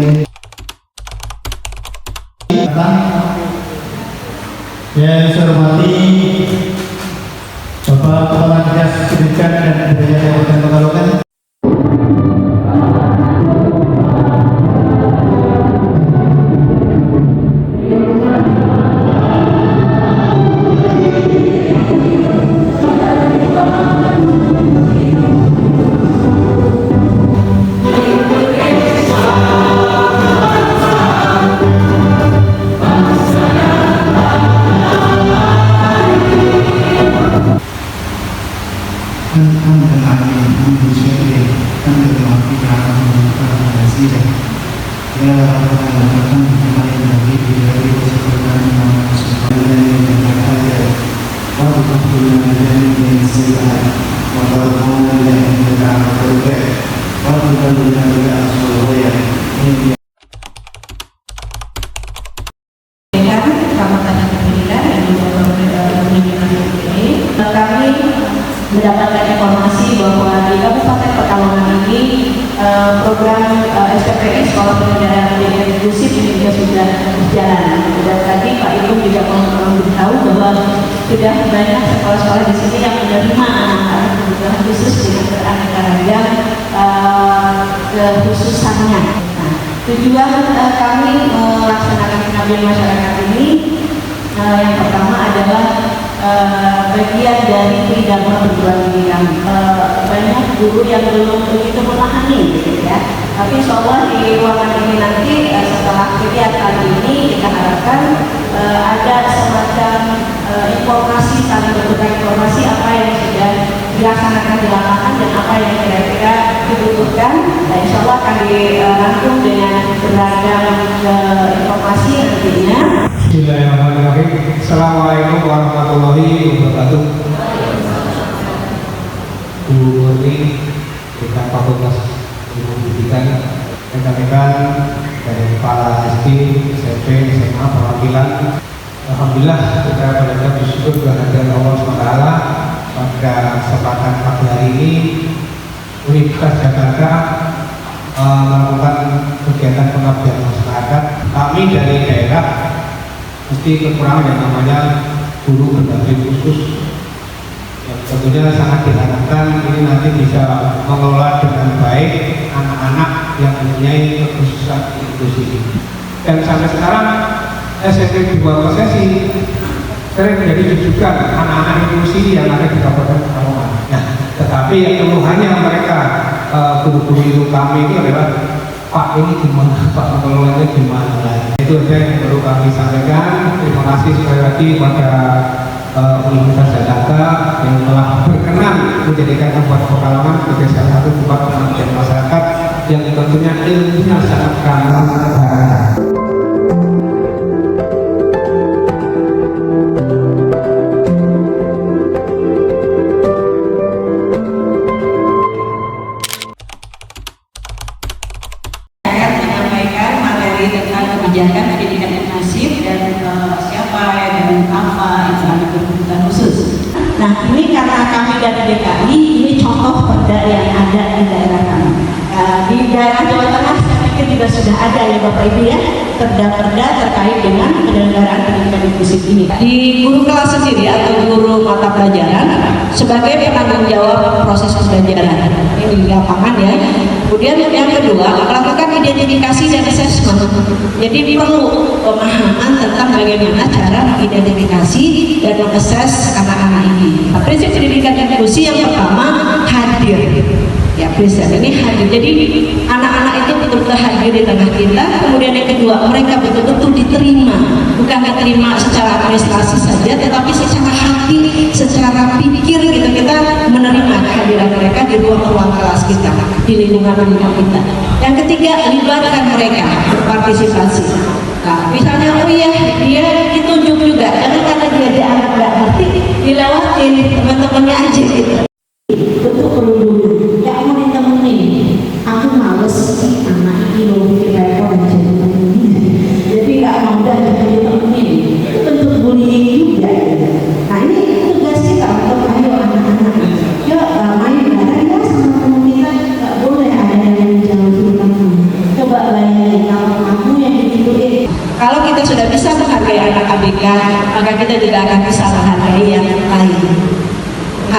Yang saya hormati Bapak Kepala Dinas Pendidikan dan Kebudayaan Kabupaten Pekalongan. Kami mendapatkan informasi bahwa di Kabupaten Pekalongan ini program SPPI Sekolah Pendidikan Pendidikan Inklusif ini juga sudah berjalan. Dan tadi Pak Ibu juga memberitahu bahwa sudah banyak sekolah-sekolah di sini yang menerima anak-anak kebutuhan khusus dengan beraneka ragam kekhususannya. Nah, tujuan kami melaksanakan pengabdian masyarakat ini yang pertama adalah bagian dari pidana perguruan tinggi kami. Banyak guru yang belum begitu memahami, gitu ya. Tapi insya Allah di ruangan ini nanti setelah kegiatan ini kita harapkan ada semacam informasi, saling bertukar informasi apa yang sudah dilaksanakan di lapangan dan apa yang kira-kira dibutuhkan. Nah, insya Allah akan dirangkum dengan beragam informasi nantinya. Bismillahirrahmanirrahim. Assalamualaikum warahmatullahi wabarakatuh. Bu Murni, kita Fakultas Ilmu Pendidikan, rekan-rekan dari kepala SD, SMP, SMA, perwakilan. Alhamdulillah kita benar-benar bersyukur kehadiran Allah SWT pada kesempatan pagi hari ini Universitas Jakarta melakukan kegiatan pengabdian masyarakat. Kami dari daerah mesti kekurangan yang namanya guru berbasis khusus yang tentunya sangat diharapkan ini nanti bisa mengelola dengan baik anak-anak yang mempunyai kekhususan inklusi. Dan sampai sekarang SMP 2 Kosesi sering menjadi rujukan anak-anak inklusi yang ada di Kabupaten Pekalongan. Nah, tetapi yang keluhannya mereka guru-guru itu kami itu adalah Pak ini gimana, Pak pengelolanya gimana? Itu saja yang perlu kami sampaikan. Terima kasih sekali lagi kepada Universitas Jakarta yang telah berkenan menjadikan Kabupaten Pekalongan sebagai salah satu tempat pengabdian masyarakat yang tentunya ilmunya sangat ramah. Kebijakan pendidikan inklusif dan siapa dan apa itu ada kebutuhan khusus. Nah, ini karena kami dari DKI, ini contoh perda yang ada di daerah kami. Di daerah Jawa Tengah saya pikir juga sudah ada ya Bapak Ibu ya, perda-perda terkait dengan penyelenggaraan pendidikan inklusif ini. Di guru kelas sendiri atau guru mata pelajaran sebagai penanggung jawab proses pembelajaran ini di lapangan ya. Kemudian yang kedua, melakukan identifikasi dan assessment. Jadi perlu pemahaman tentang bagaimana cara mengidentifikasi dan mengakses anak-anak ini. Prinsip pendidikan inklusi yang pertama hadir. Ya, prinsip ini hadir. Jadi anak-anak itu betul-betul hadir di tengah kita. Kemudian yang kedua, mereka betul-betul diterima. Bukan diterima secara prestasi saja, tetapi secara hati, secara pikir kita menerima kehadiran mereka di ruang-ruang kelas kita, di lingkungan kita. Yang ketiga, libatkan mereka berpartisipasi. Nah, misalnya, oh iya, dia ditunjuk juga, karena dia dianggap nggak ngerti, dilewatin teman-temannya aja gitu. Betul perlu dulu, ya mau ditemenin. Aku males anak ini loh bikin repot dan jadi nggak mau dan ditemenin. Itu bentuk bullying juga. Nah, ini tugas kita untuk ayo anak-anak, yuk main bareng ya sama teman kita. Nggak boleh ada yang menjauhi teman. Coba bayangin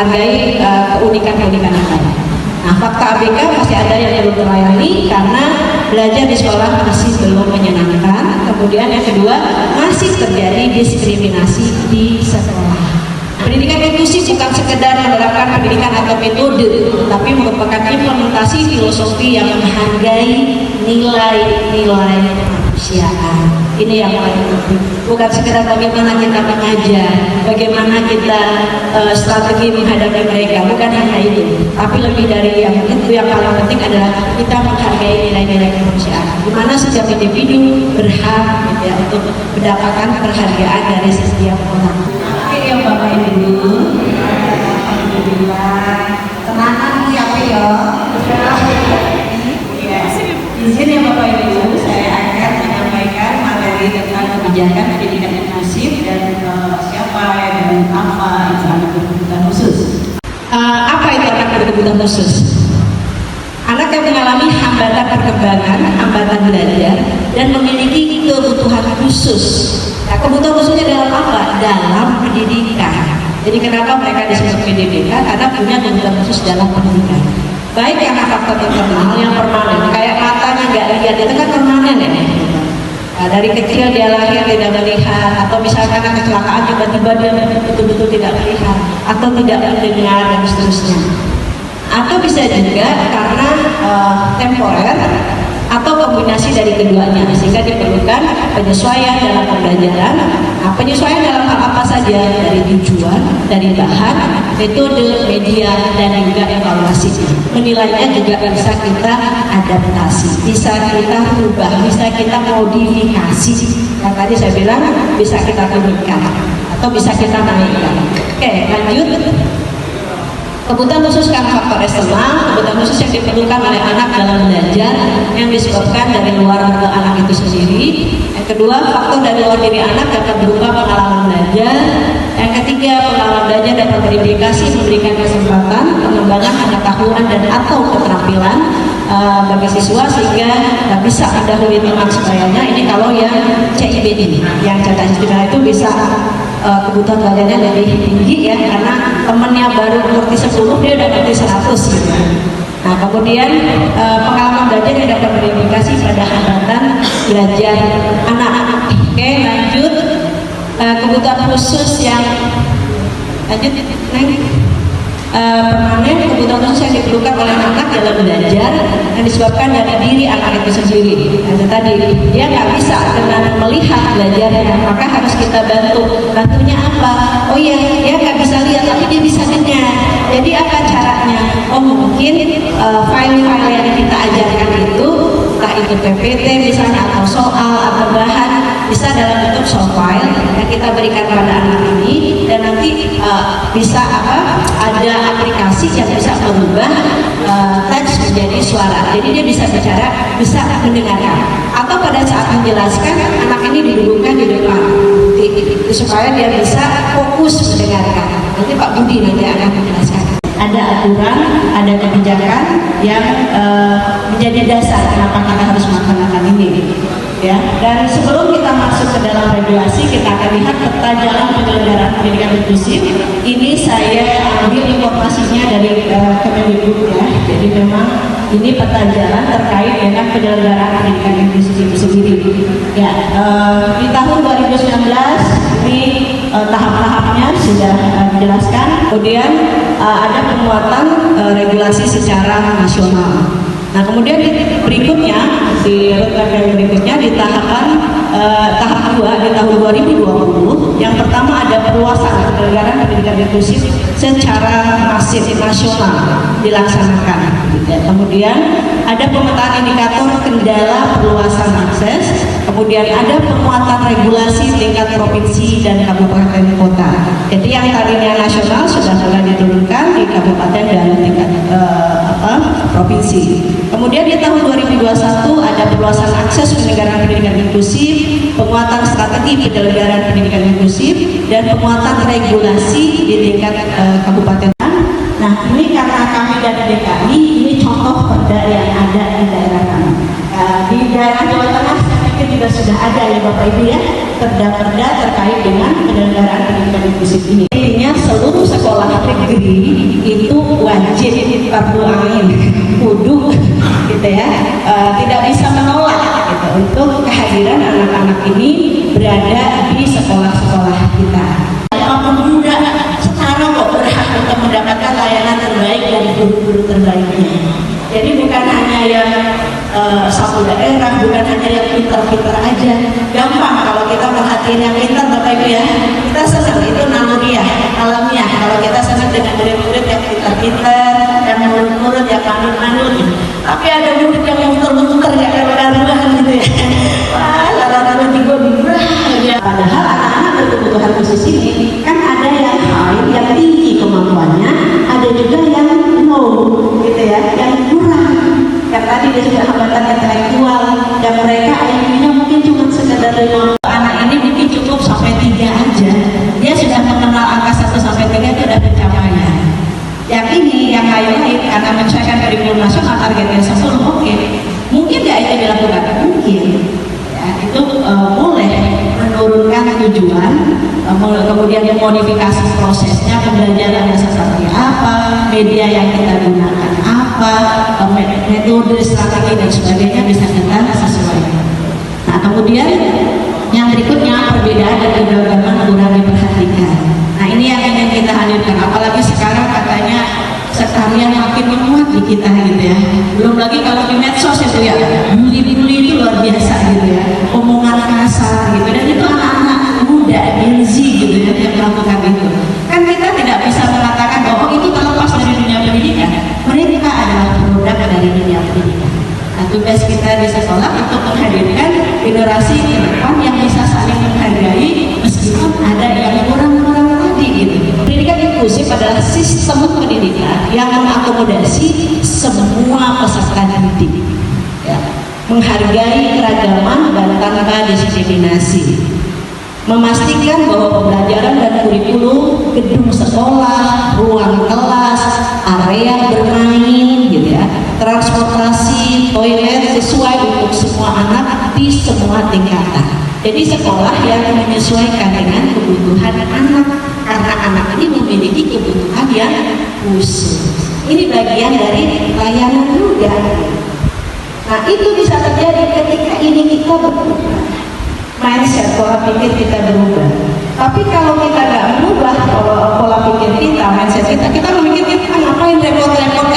menghargai keunikan-keunikan yang lain. Nah, fakta ABK masih ada yang belum terlayani karena belajar di sekolah masih belum menyenangkan. Kemudian yang kedua, masih terjadi diskriminasi di sekolah. Pendidikan inklusif bukan sekedar menerapkan pendidikan atau metode, tapi merupakan implementasi filosofi yang menghargai nilai-nilai kemanusiaan. Ini yang paling penting. Bukan sekedar bagaimana kita mengajar, bagaimana kita strategi menghadapi mereka, bukan hanya itu. Tapi lebih dari yang itu, yang paling penting adalah kita menghargai nilai-nilai kemanusiaan. Di mana setiap individu berhak ya, untuk mendapatkan penghargaan dari setiap orang. Oke ya Bapak Ibu, alhamdulillah, tenangan siapa ya? Izin ya Bapak Ibu, saya akan menyampaikan materi tentang kebijakan pendidikan inklusif dan siapa dan apa itu anak berkebutuhan khusus. Apa itu anak berkebutuhan khusus? Anak yang mengalami hambatan perkembangan, hambatan belajar, dan memiliki kebutuhan khusus. Nah, kebutuhan khususnya dalam apa? Dalam pendidikan. Jadi kenapa mereka disebut pendidikan? Karena punya kebutuhan khusus dalam pendidikan. Baik yang faktor internal yang permanen, kayak matanya nggak lihat itu kan permanen ya. Nah, dari kecil dia lahir tidak melihat, atau misalkan karena kecelakaan tiba-tiba dia betul-betul tidak melihat, atau tidak mendengar dan seterusnya. Atau bisa juga karena temporer atau kombinasi dari keduanya, sehingga diperlukan penyesuaian dalam pembelajaran. Nah, penyesuaian dalam hal apa saja? Dari tujuan, dari bahan, metode, media, dan juga evaluasi. Menilainya juga bisa kita adaptasi, bisa kita rubah, bisa kita modifikasi. Yang tadi saya bilang bisa kita turunkan atau bisa kita naikkan. Oke, lanjut. Kebutuhan khusus karena faktor eksternal, kebutuhan khusus yang diperlukan oleh anak dalam belajar yang disebabkan dari luar anak itu sendiri. Yang kedua, faktor dari luar diri anak dapat berupa pengalaman belajar. Yang ketiga, pengalaman belajar dapat berindikasi memberikan kesempatan pengembangan pengetahuan dan atau keterampilan bagi siswa sehingga bisa mendahului teman sebayanya. Ini kalau yang CIBD, yang cacat istimewa itu bisa kebutuhan belajarnya lebih tinggi ya, karena temennya baru ngerti 10 dia udah ngerti 100 gitu. Nah kemudian pengalaman belajar yang dapat berindikasi pada hambatan belajar anak-anak. Oke, lanjut. Kebutuhan khusus yang lanjut permanen, kebutuhan khusus yang diperlukan oleh anak dalam belajar yang disebabkan dari diri anak itu sendiri. Itu tadi, dia nggak bisa dengan melihat belajarnya, maka harus kita bantu. Bantunya apa? Oh iya, dia nggak bisa lihat tapi dia bisa dengar. Jadi apa caranya? Oh mungkin file-file yang kita ajarkan itu, entah itu PPT misalnya atau soal atau bahan, bisa dalam bentuk soft file yang kita berikan pada anak ini, dan nanti bisa ada aplikasi yang bisa merubah teks menjadi suara. Jadi dia bisa bicara, bisa mendengarkan. Atau pada saat menjelaskan, anak ini didudukkan di depan supaya dia bisa fokus mendengarkan. Nanti Pak Budi nanti akan menjelaskan. Ada aturan, ada kebijakan yang menjadi dasar kenapa kita harus melaksanakan ini. Ya, dan sebelum kita masuk ke dalam regulasi, kita akan lihat peta jalan penyelenggaraan pendidikan inklusif. Ini saya ambil informasinya dari Kemendikbud ya. Jadi memang ini peta jalan terkait dengan penyelenggaraan pendidikan inklusif itu sendiri. Ya, di tahun 2019 ini tahap-tahapnya sudah dijelaskan. Kemudian ada penguatan regulasi secara nasional. Nah kemudian berikutnya di roadmap yang berikutnya di tahap 2 di tahun 2020, yang pertama ada perluasan penyelenggaraan pendidikan inklusif secara masif nasional dilaksanakan. Kemudian ada pemetaan indikator kendala perluasan akses, kemudian ada penguatan regulasi tingkat provinsi dan kabupaten kota. Jadi yang tadinya nasional sudah mulai diturunkan di kabupaten dan tingkat provinsi. Kemudian di tahun 2021 ada perluasan akses penyelenggaraan pendidikan inklusif, penguatan strategi penyelenggaraan pendidikan inklusif, dan penguatan regulasi di tingkat kabupaten. Nah ini karena kami dari DKI, ini contoh perda yang ada di daerah kami. Di daerah Jawa Tengah saya pikir juga sudah ada ya Bapak Ibu ya, perda-perda terkait dengan penyelenggaraan pendidikan inklusif ini. Intinya seluruh sekolah negeri negeri itu wajib fardu ain, kudu gitu ya, tidak bisa menolak gitu untuk kehadiran anak-anak ini berada di sekolah-sekolah kita. Apapun juga setara kok berhak untuk mendapatkan layanan terbaik dari guru-guru terbaiknya. Jadi bukan hanya yang satu daerah, bukan hanya yang pintar-pintar aja. Gampang kalau kita perhatiin yang pintar, Bapak Ibu ya. Kita senang, itu naluriah, alamiah. Kalau kita senang dengan murid-murid yang pintar-pintar, yang nurut-nurut, yang manut-manut. Tapi ada murid yang muter-muter, gak karuan gitu ya. Wah, lalu juga ya. Padahal anak-anak berkebutuhan khusus ini kan ada yang high, yang tinggi kemampuannya, ada juga yang low, gitu ya, yang kurang. Yang tadi dia sudah hambatan intelektual, dan mereka IQ-nya mungkin cuma sekedar 5. Anak ini mungkin cukup sampai 3 aja. Dia sudah mengenal angka 1 sampai 3 itu sudah pencapaian. Yang ini, yang lain karena menyelesaikan kurikulum nasional targetnya 10, oke. Mungkin nggak itu dilakukan? Mungkin. Ya, itu boleh menurunkan tujuan, kemudian memodifikasi prosesnya, pembelajarannya seperti apa, media yang kita gunakan apa, metode, strategi dan sebagainya bisa kita sesuaikan. Nah, kemudian yang berikutnya, perbedaan dan keberagaman kurang diperhatikan. Nah, ini yang ingin kita hadirkan, apalagi sekarang katanya sekalian makin menguat di kita gitu ya. Belum lagi kalau di medsos itu ya, bully itu luar biasa gitu ya, omongan kasar gitu, dan itu anak-anak muda, Gen Z gitu ya, yang melakukan itu. Kan kita tidak bisa mengatakan bahwa itu terlepas dari dunia pendidikan. Mereka adalah produk dari dunia pendidikan. Nah, tugas kita di sekolah untuk menghadirkan generasi ke depan yang bisa saling menghargai meskipun ada yang kurang-kurang tadi gitu. Pendidikan inklusif adalah sistem pendidikan yang mengakomodasi semua peserta didik, ya, menghargai keragaman dan tanpa diskriminasi, memastikan bahwa pembelajaran dan kurikulum, gedung sekolah, ruang kelas, area bermain, gitu ya, transportasi, toilet sesuai untuk semua anak di semua tingkatan. Jadi sekolah yang menyesuaikan dengan kebutuhan anak, karena anak ini memiliki kebutuhan yang khusus. Ini bagian dari layanan juga. Nah, itu bisa terjadi ketika ini kita berubah mindset, pola pikir kita berubah. Tapi kalau kita nggak berubah pola pikir kita, mindset kita memikir kita ngapain repot-repot,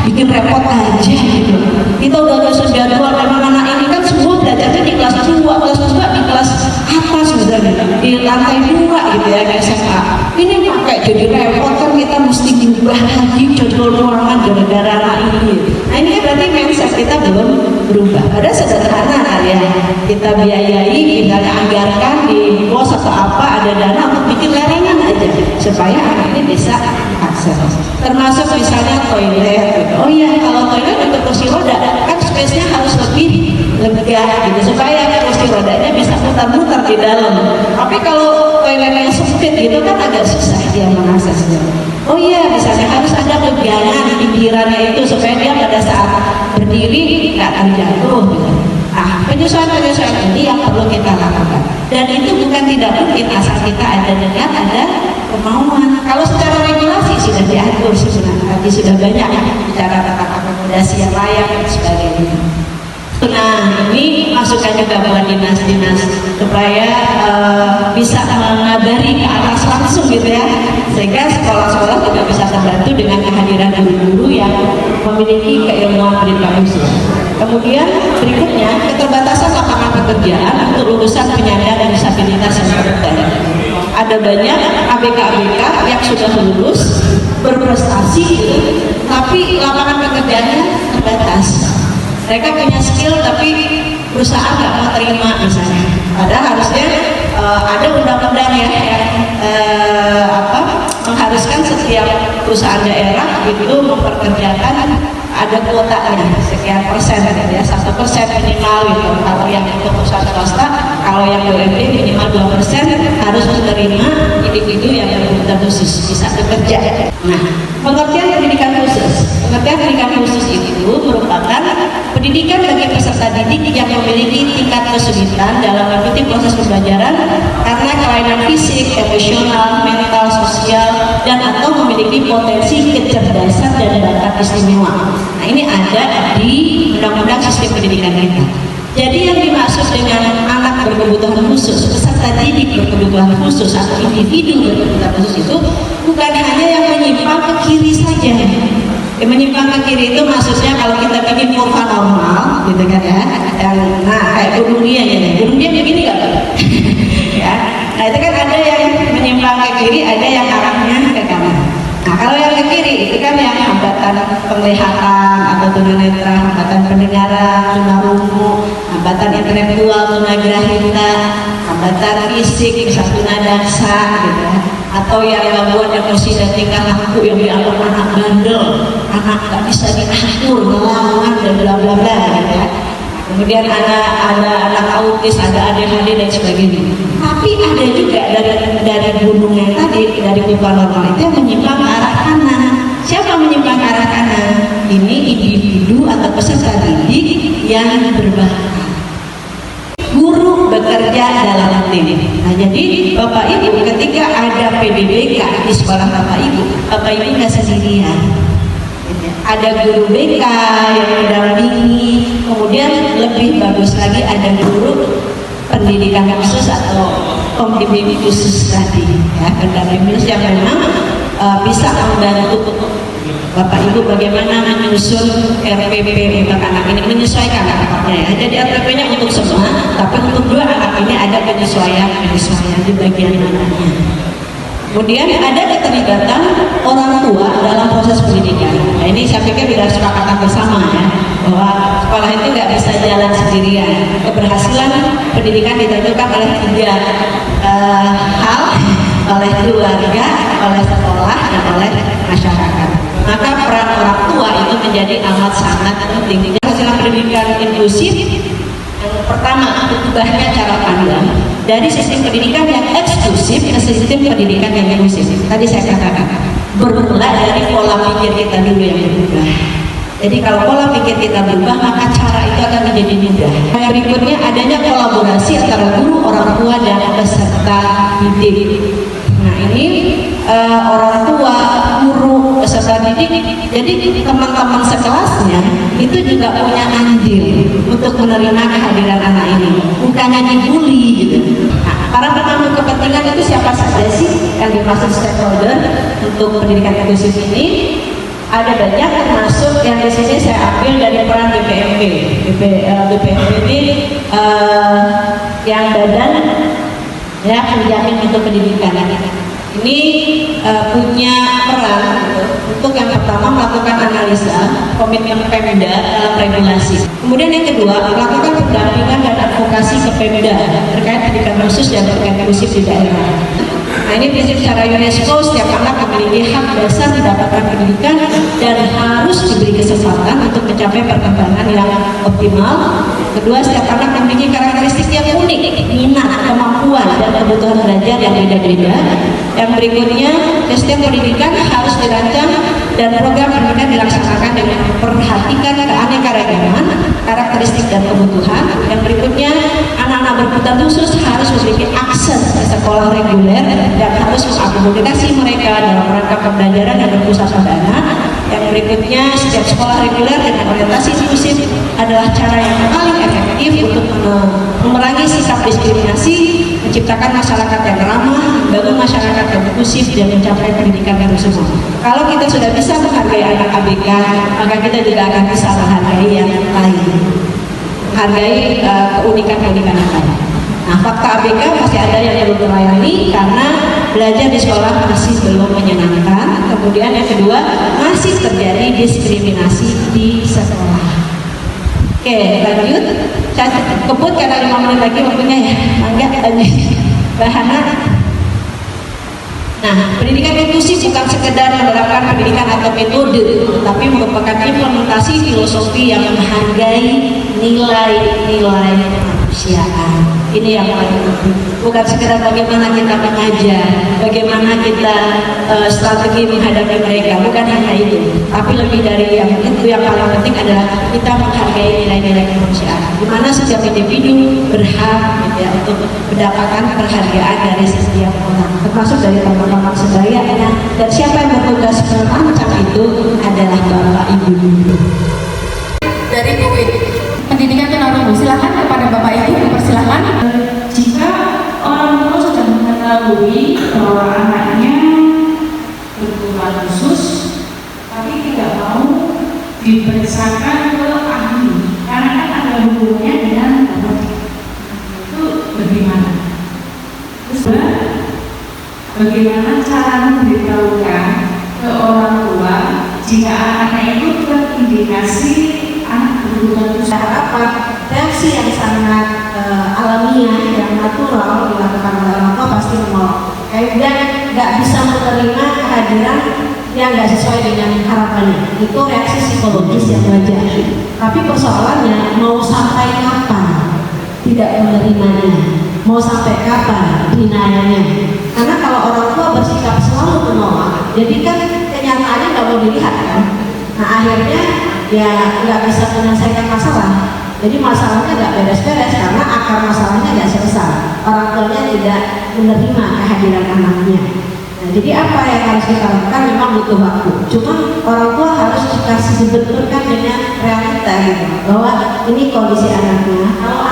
bikin repot aja gitu. Kita udah jadwal, memang anak ini kan semua belajarnya di kelas 2 di kelas atas misalnya, di lantai 2 gitu ya, SMA. Ini pakai jadi repot kan, kita mesti berubah lagi jadwal ruangan gara-gara anak ini. Nah, ini berarti mindset kita belum berubah. Ada sederhana kan ya, kita biayai, kita anggarkan di pos atau apa, ada dana untuk bikin lerengan aja supaya anak ini bisa akses. Termasuk misalnya toilet gitu. Oh iya, kalau toilet untuk kursi roda kan space-nya harus lebih lega gitu supaya kursi rodanya bisa muter-muter di dalam. Tapi kalau toiletnya sempit gitu kan agak susah dia mengaksesnya. Oh iya, misalnya harus ada pegangan di pinggirannya itu supaya dia pada saat berdiri nggak akan jatuh gitu. Nah, penyesuaian ini yang perlu kita lakukan. Dan itu bukan tidak mungkin asal kita ada niat, ada kemauan. Kalau secara regulasi sudah diatur sebenarnya, tadi sudah banyak bicara tentang akomodasi yang layak dan sebagainya. Nah, ini masukan juga buat dinas-dinas supaya bisa mengabari ke atas langsung gitu ya, sehingga sekolah-sekolah juga bisa terbantu dengan kehadiran guru-guru yang memiliki keilmuan pendidikan khusus. Kemudian berikutnya, keterbatasan lapangan pekerjaan untuk lulusan penyandang disabilitas yang berkebutuhan. Ada banyak ABK-ABK yang sudah lulus, berprestasi, tapi lapangan pekerjaannya terbatas. Mereka punya skill tapi perusahaan nggak mau terima misalnya. Padahal harusnya ada undang-undang ya yang mengharuskan setiap perusahaan daerah itu memperkerjakan ada kuotanya sekian persen ya, 1% minimal gitu. Kalau yang untuk perusahaan swasta, kalau yang BUMD minimal 2% harus menerima individu yang berkebutuhan khusus bisa bekerja. Nah, pengertian pendidikan khusus itu merupakan pendidikan bagi peserta didik yang memiliki tingkat kesulitan dalam mengikuti proses pembelajaran karena kelainan fisik, emosional, mental, sosial, dan atau memiliki potensi kecerdasan dan bakat istimewa. Nah, ini ada di Undang-Undang Sistem Pendidikan kita. Jadi yang dimaksud dengan anak berkebutuhan khusus, peserta didik berkebutuhan khusus atau individu berkebutuhan khusus itu bukan hanya yang menyimpang ke kiri saja. Yang menyimpang ke kiri itu maksudnya kalau kita bikin kurva normal, gitu kan ya, nah kayak gunung dia ya, gunung dia begini nggak? Ya, nah itu kan ada yang menyimpang ke kiri, ada yang arahnya ke kanan. Nah kalau yang ke kiri itu kan yang hambatan penglihatan atau tunanetra, hambatan pendengaran, tunarungu, hambatan intelektual, tunagrahita, hambatan fisik, tunadaksa, gitu ya. Atau yang gangguan emosi dan tingkah laku yang dianggap anak bandel, anak nggak bisa diatur, ngelawan dan bla bla bla, gitu ya. Kemudian ada anak autis, ada ADHD dan sebagainya. Tapi ada juga dari gunung yang tadi, dari kurva normal itu yang menyimpang ke arah kanan. Siapa menyimpang ke arah kanan? Ini individu atau peserta didik yang berbakat. Guru bekerja dalam tim. Nah, jadi Bapak Ibu ketika ada PDBK di sekolah Bapak Ibu nggak sendirian. Ada guru BK yang mendampingi, kemudian lebih bagus lagi ada guru pendidikan khusus atau pembimbing khusus tadi, ya, pendamping khusus yang memang bisa membantu Bapak Ibu bagaimana menyusun RPP untuk anak ini, menyesuaikan anaknya ya. Jadi RPP-nya untuk semua, tapi untuk dua anak ini ada penyesuaian di bagian mananya. Kemudian ada keterlibatan orang tua dalam proses pendidikan. Nah ini saya pikir sudah sepakatan bersama ya, bahwa sekolah itu nggak bisa jalan sendirian. Keberhasilan pendidikan ditentukan oleh tiga hal, oleh keluarga, oleh sekolah, dan oleh masyarakat. Maka peran orang tua itu menjadi amat sangat penting. Keberhasilan pendidikan inklusif yang pertama, berubahnya cara pandang dari sistem pendidikan yang eksklusif ke sistem pendidikan yang inklusif. Tadi saya katakan, bermula dari pola pikir kita dulu yang berubah. Jadi kalau pola pikir kita berubah, maka cara itu akan menjadi mudah. Yang berikutnya adanya kolaborasi antara guru, orang tua, dan peserta didik. Nah ini orang tua, guru, peserta didik, jadi teman-teman sekelasnya itu juga punya andil untuk menerima kehadiran anak ini, bukannya dibully gitu. Nah, para penanggung kepentingan itu siapa saja sih yang dimaksud stakeholder untuk pendidikan inklusif ini? Ada banyak, termasuk yang di sini saya ambil dari peran BPMP. BPMP ini yang badan ya penjamin untuk pendidikan. Ini punya peran untuk yang pertama melakukan analisa komitmen Pemda dalam regulasi. Kemudian yang kedua melakukan pendampingan dan advokasi ke Pemda terkait pendidikan khusus dan pendidikan inklusif di daerah. Nah ini prinsip secara UNESCO, setiap anak memiliki hak dasar mendapatkan pendidikan dan harus diberi kesempatan untuk mencapai perkembangan yang optimal. Kedua, setiap anak memiliki karakteristik yang unik, minat, kemampuan, dan kebutuhan belajar yang beda-beda. Yang berikutnya, sistem pendidikan harus dirancang dan program pendidikan dilaksanakan dengan memperhatikan keanekaragaman, karakteristik dan kebutuhan. Yang berikutnya, anak-anak berkebutuhan khusus harus memiliki akses ke sekolah reguler dan harus mengakomodasi mereka dalam rangka pembelajaran yang berpusat pada anak. Yang berikutnya, setiap sekolah reguler dengan orientasi inklusif adalah cara yang paling efektif untuk memerangi sikap diskriminasi, menciptakan masyarakat yang ramah, membangun masyarakat yang inklusif, dan mencapai pendidikan yang semua. Kalau kita sudah bisa menghargai anak ABK, maka kita juga akan bisa menghargai yang lain, menghargai keunikan-keunikan yang lain. Nah, fakta ABK masih ada yang belum terlayani karena belajar di sekolah masih belum menyenangkan. Kemudian yang kedua, masih terjadi diskriminasi di sekolah. Oke, lanjut. Saya kebut karena 5 menit lagi waktunya ya. Mangga Mbak Hana. Nah, pendidikan inklusif bukan sekedar menerapkan pendidikan atau metode, tapi merupakan implementasi filosofi yang menghargai nilai-nilai kemanusiaan. Ini yang paling penting. Bukan sekedar bagaimana kita mengajar, bagaimana kita strategi menghadapi mereka, bukan hanya itu. Tapi lebih dari yang itu, yang paling penting adalah kita menghargai nilai-nilai kemanusiaan. di mana setiap individu berhak gitu ya, untuk mendapatkan penghargaan dari setiap orang, termasuk dari teman-teman sebayanya. Dan siapa yang bertugas merancang itu adalah Bapak Ibu guru. Dari UIN Pendidikan Tunarungu, silakan kepada Bapak Ibu, persilakan. Jika orang tua sudah mengetahui bahwa anaknya berkebutuhan khusus, tapi tidak mau diperiksakan ke ahli, karena kan ada hubungannya dengan anak, itu bagaimana? Terus bagaimana cara memberitahukan ke orang tua jika anaknya itu terindikasi anak berkebutuhan khusus? Apa reaksi yang sangat alamiah, yang natural dilakukan oleh orang tua pasti menolak. Kayak nggak bisa menerima kehadiran yang nggak sesuai dengan harapannya. Itu reaksi psikologis yang wajar. Tapi persoalannya mau sampai kapan tidak menerimanya, mau sampai kapan denialnya. Karena kalau orang tua bersikap selalu menolak, jadi kan kenyataannya nggak mau dilihat kan. Nah akhirnya ya nggak bisa menyelesaikan masalah. Jadi masalahnya nggak beres-beres karena akar masalahnya nggak selesai. Orang tuanya tidak menerima kehadiran anaknya. Nah, jadi apa yang harus kita lakukan? Memang butuh waktu. Cuma orang tua harus dikasih dibenturkan dengan realita gitu, bahwa ini kondisi anaknya. Kalau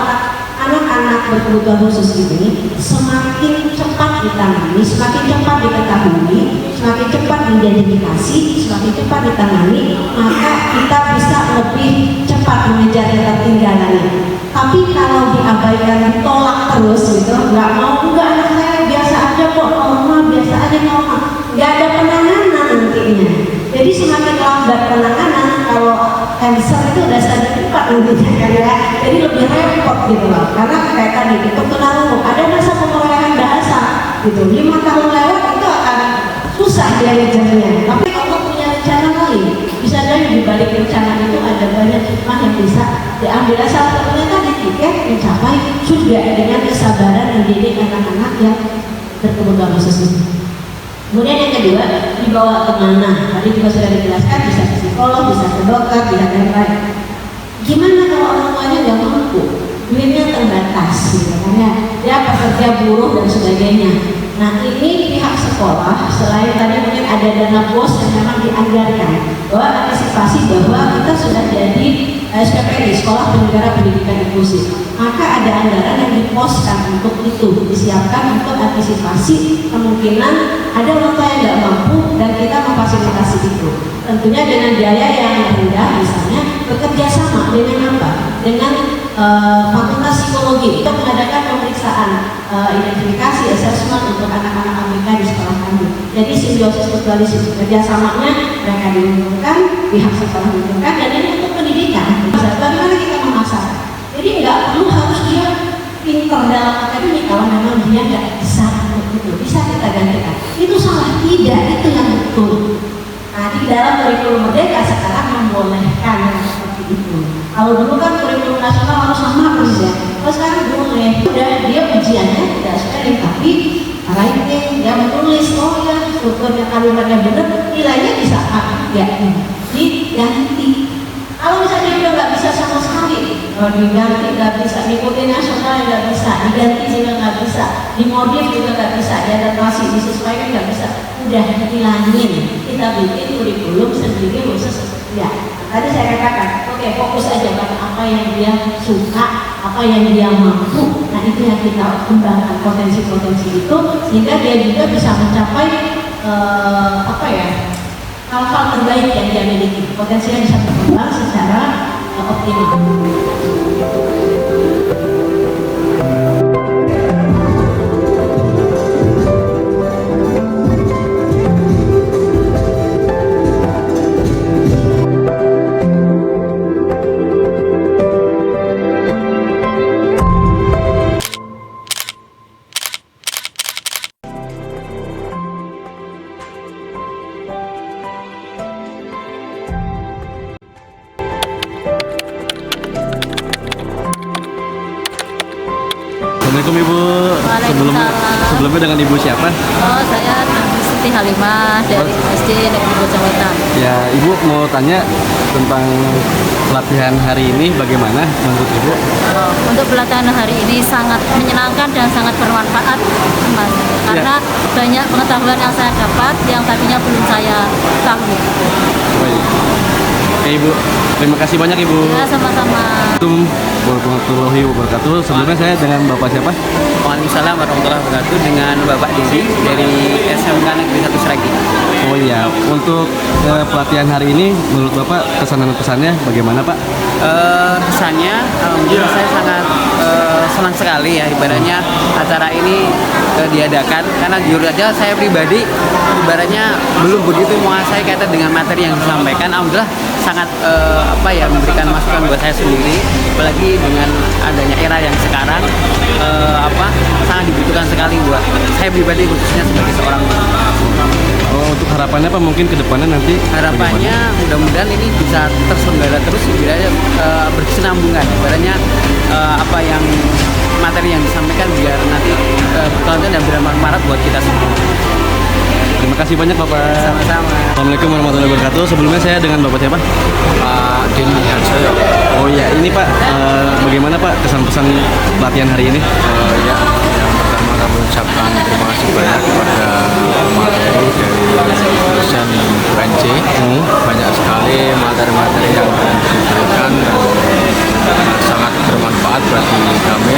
anak-anak berkebutuhan khusus ini semakin cepat ditangani, semakin cepat diketahui, semakin cepat diidentifikasi, semakin cepat ditangani, maka kita bisa lebih cepat mengejar ketertinggalannya. Tapi kalau diabaikan, ditolak terus gitu, nggak mau, enggak, anak saya biasa aja kok, normal, biasa aja normal, nggak ada penanganan nantinya. Jadi semakin lambat penanganan, kalau cancer itu udah stadium 4 nantinya kan ya, jadi lebih repot gitu loh. Karena kayak tadi itu tunarungu, ada masa pemulihan bahasa gitu, 5 tahun lewat itu akan susah dia ngejarnya. Tapi Allah punya rencana lain, bisa jadi di balik rencana itu ada banyak hikmah yang bisa diambil. Salah satunya tadi tiket mencapai surga dengan kesabaran mendidik anak-anak yang berkebutuhan khusus itu. Kemudian yang kedua, dibawa kemana? Tadi juga sudah dijelaskan, bisa ke psikolog, bisa ke dokter, bisa ke lain. Gimana kalau orang tuanya nggak mampu, duitnya terbatas, gitu kan ya? Dia pekerja buruh dan sebagainya. Nah ini pihak sekolah, selain tadi mungkin ada dana BOS yang memang dianggarkan, bahwa antisipasi bahwa kita sudah jadi SPPI, Sekolah Penyelenggara Pendidikan Inklusif, maka ada anggaran yang diposkan untuk itu, disiapkan untuk antisipasi kemungkinan ada orang tua yang nggak mampu dan kita memfasilitasi itu. Tentunya dengan biaya yang rendah, misalnya bekerja sama dengan apa? Dengan Fakultas Psikologi kita mengadakan pemeriksaan identifikasi assessment untuk anak-anak ABK di sekolah kami. Jadi simbiosis mutualisme, kerjasamanya mereka diuntungkan, pihak sekolah diuntungkan, dan ini untuk pendidikan. Bagaimana kita memasak? Jadi nggak perlu harus dia pinter dalam akademik kalau memang dia nggak bisa itu, bisa kita gantikan. Itu salah tidak, itu yang betul. Nah di dalam kurikulum merdeka sekarang membolehkan seperti itu. Kalau dulu kan kurikulum nasional harus sama persis ya. Kalau sekarang boleh, udah dia ujiannya tidak spelling tapi writing, dia menulis, oh ya strukturnya kalimatnya benar, nilainya bisa A, ya diganti. Kalau misalnya dia nggak bisa sama sekali, diganti nggak bisa, diikuti nasional nggak bisa, diganti juga nggak bisa, dimodif juga nggak bisa, diadaptasi, disesuaikan nggak bisa, udah dihilangin. Kita bikin kurikulum sendiri khusus ya. Tadi saya katakan, oke, fokus aja pada apa yang dia suka, apa yang dia mampu. Nah itu yang kita kembangkan potensi-potensi itu, sehingga dia juga bisa mencapai hal-hal terbaik yang dia miliki. Potensinya bisa berkembang secara optimal. Assalamualaikum Ibu. Waalaikumsalam. Sebelumnya dengan Ibu siapa? Oh, saya Agusti Siti Halimah dari SD Negeri Bojongwetan. Ya, Ibu mau tanya tentang pelatihan hari ini bagaimana menurut Ibu? Untuk pelatihan hari ini sangat menyenangkan dan sangat bermanfaat, Mas. Karena banyak pengetahuan yang saya dapat yang tadinya belum saya tahu. Baik. Oke Ibu, terima kasih banyak Ibu. Ya, sama-sama. Assalamualaikum warahmatullahi wabarakatuh. Sebelumnya saya dengan Bapak siapa? Waalaikumsalam warahmatullahi wabarakatuh, dengan Bapak Didi dari SMK Negeri 1 Sregi. Oh iya, untuk pelatihan hari ini menurut Bapak kesan dan pesannya bagaimana Pak? Kesannya, alhamdulillah saya sangat senang sekali ya ibaratnya acara ini diadakan, karena jujur aja saya pribadi ibaratnya belum begitu menguasai kaitan dengan materi yang disampaikan. Alhamdulillah sangat memberikan masukan buat saya sendiri, apalagi dengan adanya era yang sekarang sangat dibutuhkan sekali buat saya pribadi khususnya sebagai seorang. Oh, untuk harapannya Pak mungkin ke depannya nanti Harapannya mudah-mudahan ini bisa terselenggara terus, ibaratnya berkesinambungan, ibaratnya apa yang materi yang disampaikan biar nanti berkelanjutan dan bermanfaat buat kita semua. Terima kasih banyak Bapak. Sama-sama. Assalamualaikum warahmatullahi wabarakatuh. Sebelumnya saya dengan Bapak siapa? Pak Dini Harsoyo. Oh iya, ini Pak, bagaimana Pak kesan-pesan pelatihan hari ini? Ya, yang pertama kami ucapkan terima kasih banyak kepada materi dari dosen UNJ. Banyak sekali materi-materi yang diberikan dan sangat bermanfaat bagi kami.